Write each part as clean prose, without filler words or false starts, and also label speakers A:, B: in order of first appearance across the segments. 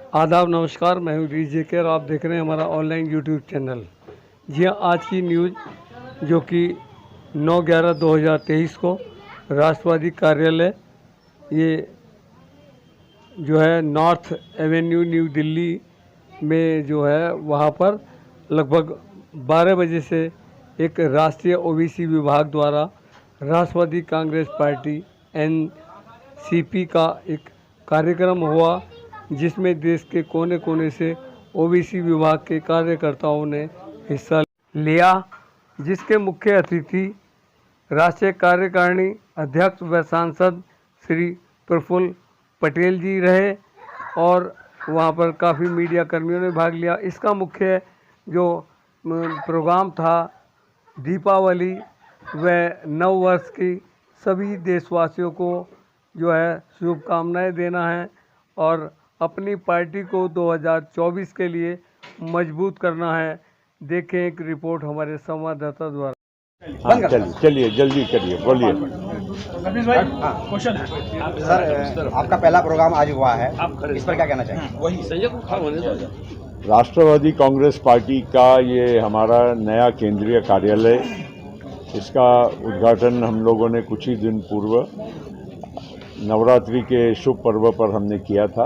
A: आदाब नमस्कार, मैं हूँ डीजे के और आप देख रहे हैं हमारा ऑनलाइन यूट्यूब चैनल। जी हाँ, आज की न्यूज़ जो कि 9/11/2023 को राष्ट्रवादी कार्यालय ये जो है नॉर्थ एवेन्यू न्यू दिल्ली में जो है वहाँ पर लगभग 12 बजे से एक राष्ट्रीय ओबीसी विभाग द्वारा राष्ट्रवादी कांग्रेस पार्टी एनसीपी का एक कार्यक्रम हुआ, जिसमें देश के कोने कोने से ओबीसी विभाग के कार्यकर्ताओं ने हिस्सा लिया, जिसके मुख्य अतिथि राष्ट्रीय कार्यकारिणी अध्यक्ष व सांसद श्री प्रफुल्ल पटेल जी रहे और वहाँ पर काफ़ी मीडिया कर्मियों ने भाग लिया। इसका मुख्य जो प्रोग्राम था दीपावली व नव वर्ष की सभी देशवासियों को जो है शुभकामनाएं देना है और अपनी पार्टी को 2024 के लिए मजबूत करना है। देखें एक रिपोर्ट हमारे संवाददाता द्वारा।
B: हाँ, चलिए जल्दी करिए, बोलिए।
C: क्वेश्चन है सर, आपका पहला प्रोग्राम आज हुआ है, इस पर क्या कहना चाहेंगे? वही
B: राष्ट्रवादी कांग्रेस पार्टी का ये हमारा नया केंद्रीय कार्यालय, इसका उद्घाटन हम लोगों ने कुछ ही दिन पूर्व नवरात्रि के शुभ पर्व पर हमने किया था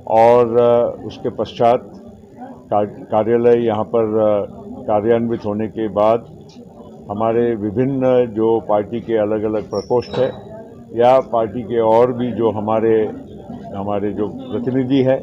B: और उसके पश्चात कार्यालय यहाँ पर कार्यान्वित होने के बाद हमारे विभिन्न जो पार्टी के अलग अलग प्रकोष्ठ है या पार्टी के और भी जो हमारे जो प्रतिनिधि है,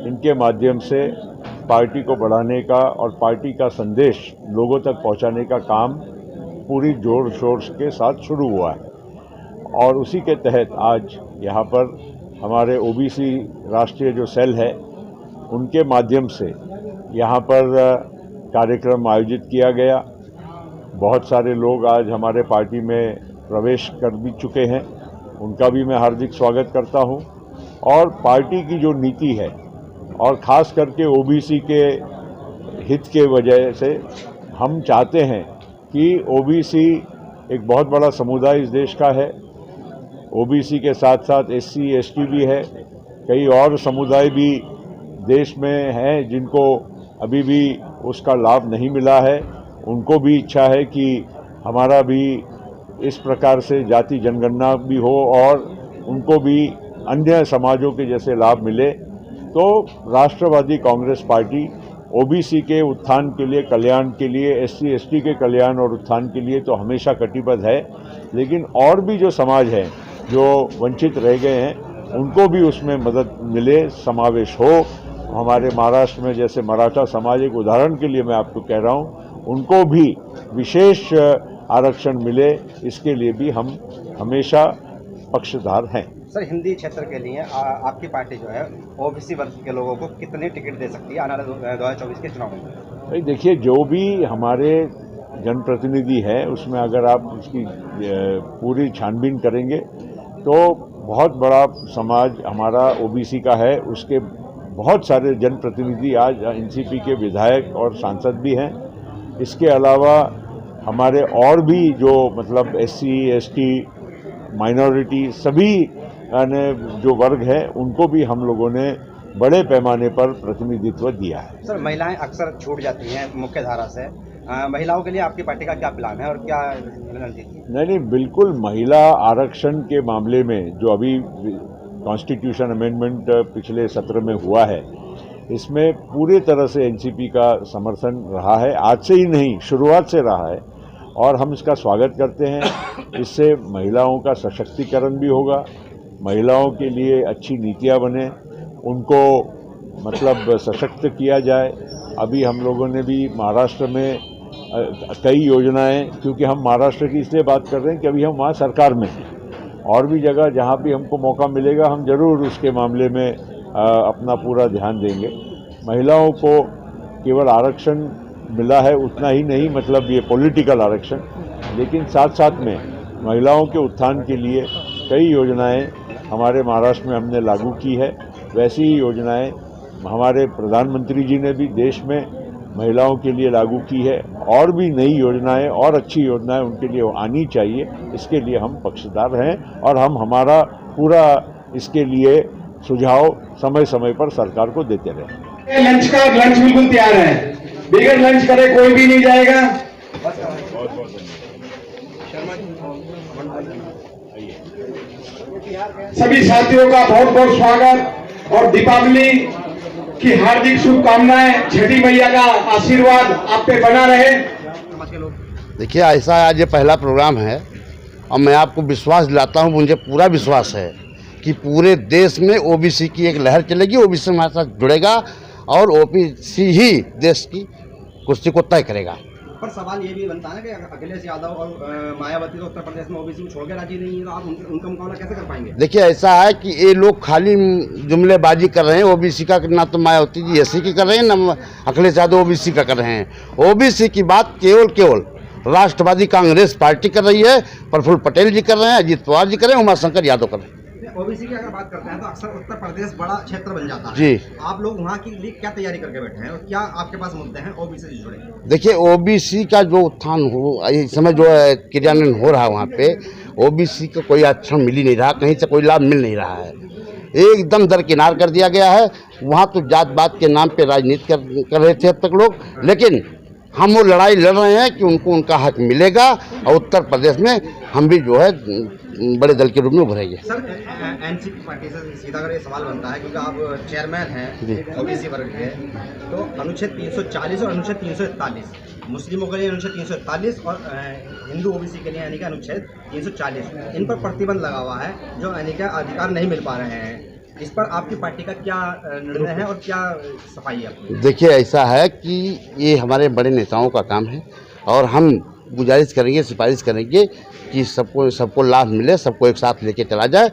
B: इनके माध्यम से पार्टी को बढ़ाने का और पार्टी का संदेश लोगों तक पहुंचाने का काम पूरी जोर शोर के साथ शुरू हुआ है। और उसी के तहत आज यहाँ पर हमारे ओबीसी राष्ट्रीय जो सेल है, उनके माध्यम से यहाँ पर कार्यक्रम आयोजित किया गया। बहुत सारे लोग आज हमारे पार्टी में प्रवेश कर भी चुके हैं, उनका भी मैं हार्दिक स्वागत करता हूं। और पार्टी की जो नीति है और ख़ास करके ओबीसी के हित के वजह से हम चाहते हैं कि ओबीसी एक बहुत बड़ा समुदाय इस देश का है। ओबीसी के साथ साथ एससी एसटी भी है, कई और समुदाय भी देश में हैं जिनको अभी भी उसका लाभ नहीं मिला है। उनको भी इच्छा है कि हमारा भी इस प्रकार से जाति जनगणना भी हो और उनको भी अन्य समाजों के जैसे लाभ मिले। तो राष्ट्रवादी कांग्रेस पार्टी ओबीसी के उत्थान के लिए, कल्याण के लिए, एससी एसटी के कल्याण और उत्थान के लिए तो हमेशा कटिबद्ध है, लेकिन और भी जो समाज है जो वंचित रह गए हैं, उनको भी उसमें मदद मिले, समावेश हो। हमारे महाराष्ट्र में जैसे मराठा समाज, एक उदाहरण के लिए मैं आपको कह रहा हूँ, उनको भी विशेष आरक्षण मिले, इसके लिए भी हम हमेशा पक्षधर हैं।
C: सर, हिंदी क्षेत्र के लिए आपकी पार्टी जो है ओबीसी वर्ग के लोगों को कितने टिकट दे सकती है आने वाले 2024 के चुनाव में?
B: भाई देखिए, जो भी हमारे जनप्रतिनिधि हैं उसमें अगर आप उसकी पूरी छानबीन करेंगे तो बहुत बड़ा समाज हमारा ओबीसी का है। उसके बहुत सारे जनप्रतिनिधि आज एनसीपी के विधायक और सांसद भी हैं। इसके अलावा हमारे और भी जो मतलब एससी एसटी माइनॉरिटी सभी जो वर्ग हैं, उनको भी हम लोगों ने बड़े पैमाने पर प्रतिनिधित्व दिया है।
C: सर, महिलाएं अक्सर छूट जाती हैं मुख्य धारा से, महिलाओं के लिए आपकी पार्टी का क्या प्लान है और क्या रणनीति?
B: नहीं, बिल्कुल। महिला आरक्षण के मामले में जो अभी कॉन्स्टिट्यूशन अमेंडमेंट पिछले सत्र में हुआ है, इसमें पूरी तरह से एनसीपी का समर्थन रहा है। आज से ही नहीं, शुरुआत से रहा है और हम इसका स्वागत करते हैं। इससे महिलाओं का सशक्तिकरण भी होगा, महिलाओं के लिए अच्छी नीतियां बने, उनको मतलब सशक्त किया जाए। अभी हम लोगों ने भी महाराष्ट्र में कई योजनाएं, क्योंकि हम महाराष्ट्र की इसलिए बात कर रहे हैं कि अभी हम वहाँ सरकार में हैं, और भी जगह जहाँ भी हमको मौका मिलेगा हम जरूर उसके मामले में अपना पूरा ध्यान देंगे। महिलाओं को केवल आरक्षण मिला है उतना ही नहीं, मतलब ये पॉलिटिकल आरक्षण, लेकिन साथ साथ में महिलाओं के उत्थान के लिए कई योजनाएं हमारे महाराष्ट्र में हमने लागू की है। वैसी ही योजनाएं हमारे प्रधानमंत्री जी ने भी देश में महिलाओं के लिए लागू की है, और भी नई योजनाएं और अच्छी योजनाएं उनके लिए आनी चाहिए। इसके लिए हम पक्षधर हैं और हम हमारा पूरा इसके लिए सुझाव समय समय पर सरकार को देते रहें।
D: लंच बिल्कुल तैयार है, बिगड़ लंच करे कोई भी नहीं जाएगा। सभी साथियों का बहुत बहुत स्वागत और दीपावली की हार्दिक शुभकामनाएं। छठी मैया का आशीर्वाद आप पे बना रहे।
E: देखिए, ऐसा आज ये पहला प्रोग्राम है और मैं आपको विश्वास दिलाता हूँ, मुझे पूरा विश्वास है कि पूरे देश में ओबीसी की एक लहर चलेगी, ओबीसी हमारे साथ जुड़ेगा और ओबीसी ही देश की कुर्सी को तय करेगा।
C: पर सवाल ये भी बनता है कि अखिलेश यादव और मायावती तो उत्तर प्रदेश में ओबीसी को छोड़ के राजी नहीं है, तो आप उनका मुकाबला कैसे कर पाएंगे? देखिए,
E: ऐसा है कि ये लोग खाली जुमलेबाजी कर रहे हैं। ओबीसी का ना तो मायावती जी एससी की कर रहे हैं, ना अखिलेश यादव ओबीसी का कर रहे हैं। ओबीसी की बात केवल राष्ट्रवादी कांग्रेस पार्टी कर रही है, प्रफुल्ल पटेल जी कर रहे हैं, अजीत पवार जी कर रहे हैं, उमाशंकर यादव कर रहे हैं।
C: ओबीसी की अगर बात करते हैं तो अक्सर उत्तर प्रदेश बड़ा क्षेत्र बन जाता है
E: जी।
C: आप लोग वहाँ के लिए क्या तैयारी करके बैठे हैं और क्या आपके पास मुद्दे हैं ओबीसी से जुड़े?
E: देखिए, ओबीसी का जो उत्थान हो इस समय जो क्रियान्वयन हो रहा है, वहाँ पे ओबीसी को कोई आरक्षण मिल ही नहीं रहा, कहीं से कोई लाभ मिल नहीं रहा है, एकदम दरकिनार कर दिया गया है। वहाँ तो जात पात के नाम पे राजनीति कर रहे थे अब तक लोग, लेकिन हम वो लड़ाई लड़ रहे हैं कि उनको उनका हक मिलेगा और उत्तर प्रदेश में हम भी जो है बड़े दल के रूप में उभरेंगे।
C: सर, एनसीपी पार्टी से सीधा अगर ये सवाल बनता है, क्योंकि आप चेयरमैन हैं ओबीसी वर्ग के, तो अनुच्छेद 340 और अनुच्छेद 341 मुस्लिमों के लिए अनुच्छेद 341 और हिंदू ओबीसी के लिए यानी कि अनुच्छेद 340, इन पर प्रतिबंध लगा हुआ है, जो यानी कि अधिकार नहीं मिल पा रहे हैं। इस पर आपकी पार्टी का क्या निर्णय है और क्या सफाई है?
E: देखिए, ऐसा है कि ये हमारे बड़े नेताओं का काम है और हम गुजारिश करेंगे, सिफारिश करेंगे कि सबको लाभ मिले, सबको एक साथ लेके चला जाए,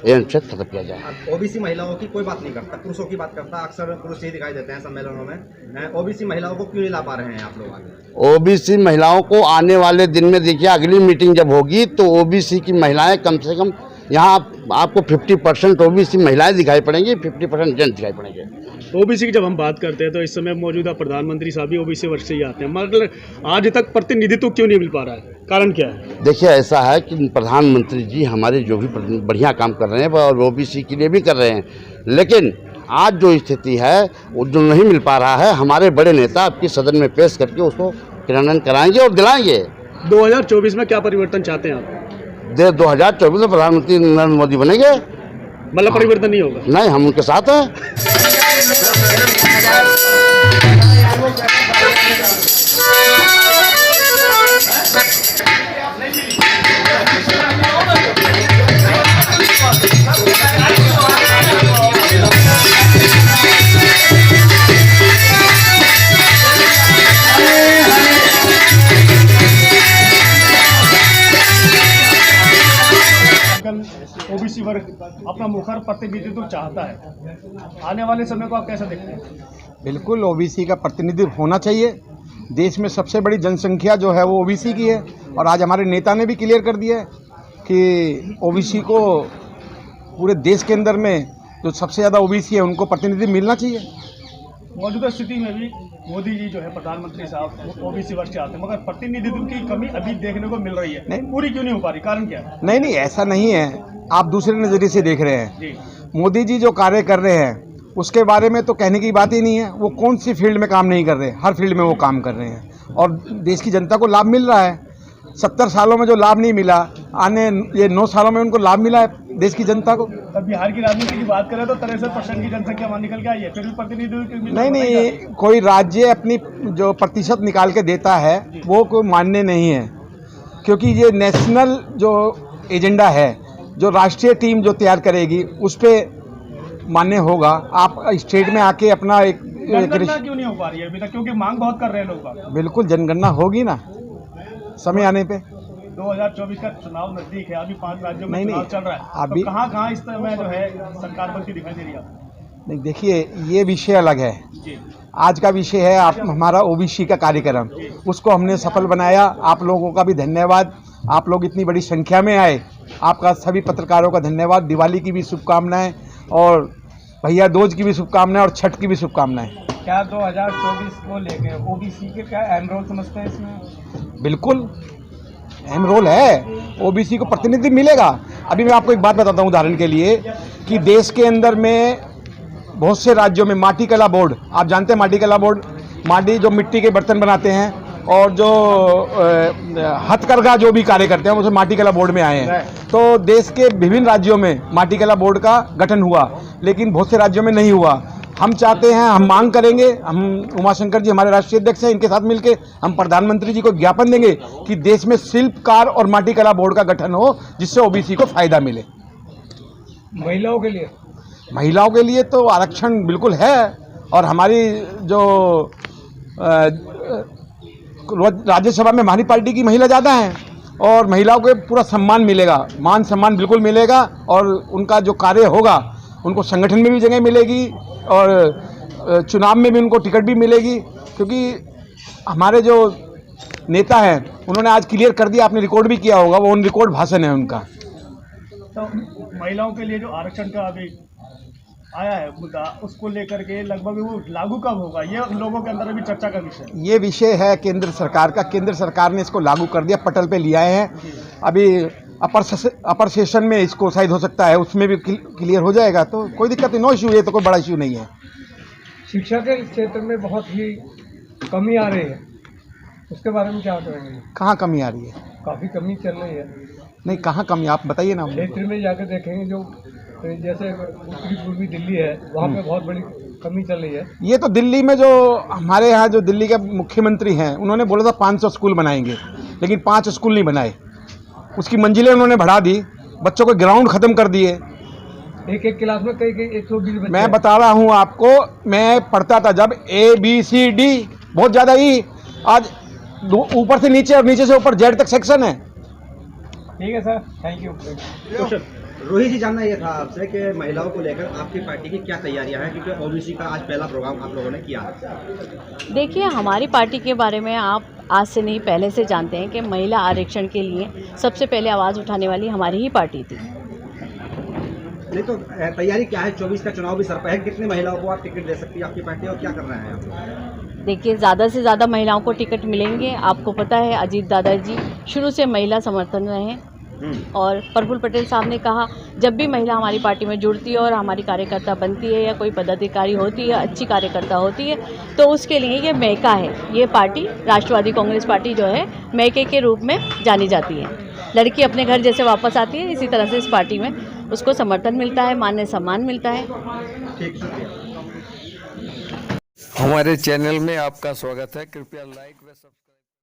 E: ये अनुच्छेद खत्म किया जाए।
C: ओबीसी महिलाओं की कोई बात नहीं करता, पुरुषों की बात करता, अक्सर पुरुष ही दिखाई देते हैं सम्मेलनों में। ओबीसी महिलाओं को क्यों नहीं ला पा रहे हैं आप लोग आगे?
E: ओबीसी महिलाओं को आने वाले दिन में देखिए, अगली मीटिंग जब होगी तो ओबीसी की महिलाएं कम से कम यहाँ आपको 50% ओबीसी महिलाएं दिखाई पड़ेंगी, 50% जेंट्स दिखाई पड़ेंगे।
F: ओबीसी की जब हम बात करते हैं तो इस समय मौजूदा प्रधानमंत्री साहब भी ओबीसी वर्ग से ही आते हैं, मगर आज तक प्रतिनिधित्व क्यों नहीं मिल पा रहा है? कारण क्या है?
E: देखिए, ऐसा है कि प्रधानमंत्री जी हमारे जो भी बढ़िया काम कर रहे हैं और ओबीसी के लिए भी कर रहे हैं, लेकिन आज जो स्थिति है वो जो नहीं मिल पा रहा है, हमारे बड़े नेता आपकी सदन में पेश करके उसको क्रियान्वयन कराएंगे और दिलाएंगे।
F: 2024 में क्या परिवर्तन चाहते हैं आप?
E: 2024 में प्रधानमंत्री नरेंद्र मोदी बनेंगे।
F: मतलब परिवर्तन नहीं होगा?
E: नहीं, हम उनके साथ हैं।
F: ओबीसी वर्ग अपना मुखर प्रतिनिधित्व चाहता है, आने वाले समय को आप कैसे देखते हैं?
D: बिल्कुल, ओबीसी का प्रतिनिधित्व होना चाहिए। देश में सबसे बड़ी जनसंख्या जो है वो ओबीसी की है और आज हमारे नेता ने भी क्लियर कर दिया है कि ओबीसी को पूरे देश के अंदर में जो सबसे ज़्यादा ओबीसी है उनको प्रतिनिधित्व मिलना चाहिए।
F: मौजूदा स्थिति में भी मोदी जी जो है प्रधानमंत्री साहब ओबीसी वर्ग से आते हैं, मगर प्रतिनिधित्व की कमी अभी देखने को मिल रही है।
D: नहीं,
F: पूरी क्यों नहीं हो पा रही? कारण क्या है?
D: नहीं, ऐसा नहीं है, आप दूसरे नज़रिए से देख रहे हैं
F: जी।
D: मोदी जी जो कार्य कर रहे हैं उसके बारे में तो कहने की बात ही नहीं है। वो कौन सी फील्ड में काम नहीं कर रहे, हर फील्ड में वो काम कर रहे हैं और देश की जनता को लाभ मिल रहा है। 70 सालों में जो लाभ नहीं मिला, आने ये 9 सालों में उनको लाभ मिला है देश की जनता को।
F: अब बिहार की राजनीति की बात करें तो 63% की जनसंख्या वहाँ निकल के आई है, फिर भी प्रतिनिधित्व
D: नहीं, कोई राज्य अपनी जो प्रतिशत निकाल के देता है वो कोई मान्य नहीं है, क्योंकि ये नेशनल जो एजेंडा है, जो राष्ट्रीय टीम जो तैयार करेगी उस पर मान्य होगा। आप स्टेट में आके अपना एक
F: जनगणना क्यों नहीं हो पा रही है अभी तक? क्योंकि मांग बहुत कर रहे हैं लोग।
D: बिल्कुल, जनगणना होगी ना समय आने पे।
F: 2024 का चुनाव नजदीक है, अभी 5 राज्यों में
D: नहीं,
F: चुनाव चल रहा है,
D: अभी
F: तो कहाँ इस समय जो है सरकार बनती दिखाई दे रही है?
D: नहीं, देखिए, ये विषय अलग है
F: जी।
D: आज का विषय है हमारा ओबीसी का कार्यक्रम, उसको हमने सफल बनाया। आप लोगों का भी धन्यवाद, आप लोग इतनी बड़ी संख्या में आए, आपका सभी पत्रकारों का धन्यवाद। दिवाली की भी शुभकामनाएं और भैया दूज की भी शुभकामनाएं और छठ की भी शुभकामनाएं।
F: क्या 2024 को लेकर ओबीसी के क्या अहम रोल समझते हैं इसमें?
D: बिल्कुल अहम रोल है, ओबीसी को प्रतिनिधित्व मिलेगा। अभी मैं आपको एक बात बताता हूँ उदाहरण के लिए कि देश के अंदर में बहुत से राज्यों में माटी कला बोर्ड, आप जानते हैं माटी कला बोर्ड, माटी जो मिट्टी के बर्तन बनाते हैं और जो हथकरघा जो भी कार्य करते हैं वो सब माटी कला बोर्ड में आए हैं। तो देश के विभिन्न राज्यों में माटी कला बोर्ड का गठन हुआ, लेकिन बहुत से राज्यों में नहीं हुआ। हम चाहते हैं, हम मांग करेंगे, हम उमाशंकर जी हमारे राष्ट्रीय अध्यक्ष हैं, इनके साथ मिलकर हम प्रधानमंत्री जी को ज्ञापन देंगे कि देश में शिल्पकार और माटी कला बोर्ड का गठन हो, जिससे ओबीसी को फायदा मिले। महिलाओं के लिए तो आरक्षण बिल्कुल है, और हमारी जो राज्यसभा में हमारी पार्टी की महिला ज़्यादा हैं और महिलाओं को पूरा सम्मान मिलेगा, मान सम्मान बिल्कुल मिलेगा, और उनका जो कार्य होगा उनको संगठन में भी जगह मिलेगी और चुनाव में भी उनको टिकट भी मिलेगी, क्योंकि हमारे जो नेता हैं उन्होंने आज क्लियर कर दिया, आपने रिकॉर्ड भी किया होगा, वो ऑन रिकॉर्ड भाषण है उनका।
F: तो महिलाओं के लिए जो आरक्षण का अभी आया है मुद्दा, उसको लेकर के लगभग वो लागू कब होगा, ये लोगों के अंदर अभी चर्चा का विषय है।
D: ये विषय है केंद्र सरकार का, केंद्र सरकार ने इसको लागू कर दिया, पटल पे ले आए हैं। अभी अपर सेशन में इसको शायद हो सकता है उसमें भी क्लियर हो जाएगा, तो कोई दिक्कत नहीं, नो इशू, ये तो कोई बड़ा इशू नहीं है।
A: शिक्षा के क्षेत्र में बहुत ही कमी आ रही है, उसके बारे में क्या करेंगे?
D: कहाँ कमी आ रही है?
A: काफ़ी कमी चल रही है।
D: नहीं, कहाँ कमी, आप बताइए ना।
A: क्षेत्र में जाकर देखेंगे, जो जैसे उत्तरी पूर्वी दिल्ली है, वहाँ पे बहुत बड़ी कमी चल रही है।
D: ये तो दिल्ली में जो हमारे यहाँ जो दिल्ली के मुख्यमंत्री हैं, उन्होंने बोला था 500 स्कूल बनाएंगे, लेकिन 5 स्कूल नहीं बनाए, उसकी मंजिलें उन्होंने बढ़ा दी, बच्चों को ग्राउंड ख़त्म कर दिए।
A: एक क्लास में कई 120 बच्चे।
D: मैं बता रहा हूँ आपको, मैं पढ़ता था जब ABCD बहुत ज़्यादा ही, आज ऊपर से नीचे और नीचे से ऊपर Z तक सेक्शन है।
A: ठीक है सर, थैंक यू।
C: रोहित जी, जानना ये था आपसे कि महिलाओं को लेकर आपकी पार्टी की क्या तैयारियां हैं, क्योंकि ओबीसी का आज पहला प्रोग्राम आप लोगों ने किया है।
G: देखिए, हमारी पार्टी के बारे में आप आज से नहीं पहले से जानते हैं कि महिला आरक्षण के लिए सबसे पहले आवाज़ उठाने वाली हमारी ही पार्टी थी।
C: नहीं तो तैयारी क्या है? 24 का चुनाव भी सर पे है, कितनी महिलाओं को आप टिकट दे सकती है आपकी पार्टी, और क्या करना है आप?
G: देखिए, ज़्यादा से ज़्यादा महिलाओं को टिकट मिलेंगे। आपको पता है, अजीत दादाजी शुरू से महिला समर्थन रहे हैं, और प्रफुल्ल पटेल साहब ने कहा, जब भी महिला हमारी पार्टी में जुड़ती है और हमारी कार्यकर्ता बनती है या कोई पदाधिकारी होती है, अच्छी कार्यकर्ता होती है, तो उसके लिए ये मैका है। ये पार्टी, राष्ट्रवादी कांग्रेस पार्टी जो है, मैके के रूप में जानी जाती है। लड़की अपने घर जैसे वापस आती है, इसी तरह से इस पार्टी में उसको समर्थन मिलता है, मान सम्मान मिलता है।
C: ठीक, शुक्रिया।
A: हमारे चैनल में आपका स्वागत है, कृपया लाइक व सब्सक्राइब